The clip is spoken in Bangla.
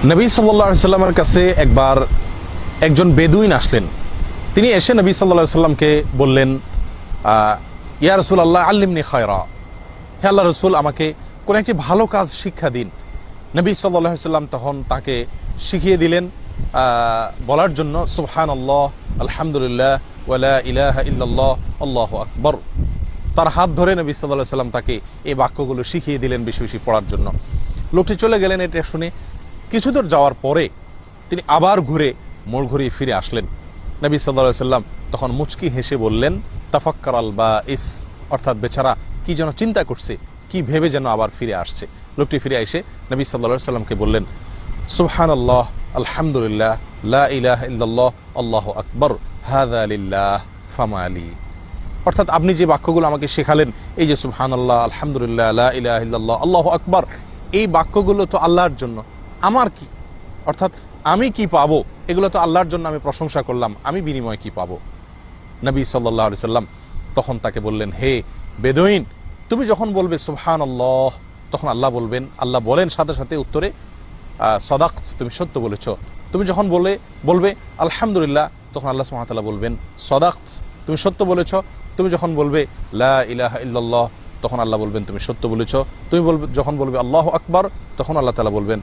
নবী সাল্লাল্লাহু আলাইহি সাল্লামের কাছে একবার একজন বেদুইন আসলেন। তিনি এসে নবী সাল্লাল্লাহু আলাইহি সাল্লামকে বললেন, ইয়া রাসূলুল্লাহ আল্লিমনি খায়রা, হে আল্লাহ রসুল, আমাকে কোন একটি ভালো কাজ শিক্ষা দিন। নবী সাল্লাল্লাহু আলাইহি সাল্লাম তখন তাকে শিখিয়ে দিলেন বলার জন্য সুবহানাল্লাহ, আলহামদুলিল্লাহ, ওয়ালা ইলাহা ইল্লাল্লাহ, আল্লাহু আকবার। তার হাত ধরে নবী সাল্লাল্লাহু আলাইহি সাল্লাম তাকে এই বাক্যগুলো শিখিয়ে দিলেন বেশি বেশি পড়ার জন্য। লোকটি চলে গেলেন। এটা শুনে কিছু দূর যাওয়ার পরে তিনি আবার ঘুরে মোড় ঘুরিয়ে ফিরে আসলেন। নবী সাল্লাল্লাহু আলাইহি সাল্লাম তখন মুচকি হেসে বললেন, তাফাক্কার আল বাইস, অর্থাৎ বেচারা কি যেন চিন্তা করছে, কি ভেবে যেন আবার ফিরে আসছে। লোকটি ফিরে এসে নবী সাল্লাল্লাহু আলাইহি সাল্লামকে বললেন, সুবহানাল্লাহ, আলহামদুলিল্লাহ, লা ইলাহা ইল্লাল্লাহ, আল্লাহু আকবার, হাযা লিল্লাহ ফামা লি। অর্থাৎ আপনি যে বাক্যগুলো আমাকে শেখালেন, এই যে সুবহানাল্লাহ, আলহামদুলিল্লাহ, লা ইলাহা ইল্লাল্লাহ, আল্লাহু আকবার, এই বাক্যগুলো তো আল্লাহর জন্য, আমার কি? অর্থাৎ আমি কি পাবো? এগুলো তো আল্লাহর জন্য আমি প্রশংসা করলাম, আমি বিনিময় কি পাবো? নবী সাল্লাল্লাহু আলাইহি সাল্লাম তখন তাকে বললেন, হে বেদুইন, তুমি যখন বলবে সুবহানাল্লাহ, তখন আল্লাহ বলেন সাথে সাথে উত্তরে, সাদাকত, তুমি সত্য বলেছ। তুমি যখন বলবে আলহামদুলিল্লাহ, তখন আল্লাহ সুবহানাহু ওয়া তাআলা বলবেন, সাদাকত, তুমি সত্য বলেছ। তুমি যখন বলবে লা ইলাহা ইল্লাল্লাহ, তখন আল্লাহ বলবেন তুমি সত্য বলেছ। তুমি যখন বলবে আল্লাহু আকবার, তখন আল্লাহ তাআলা বলবেন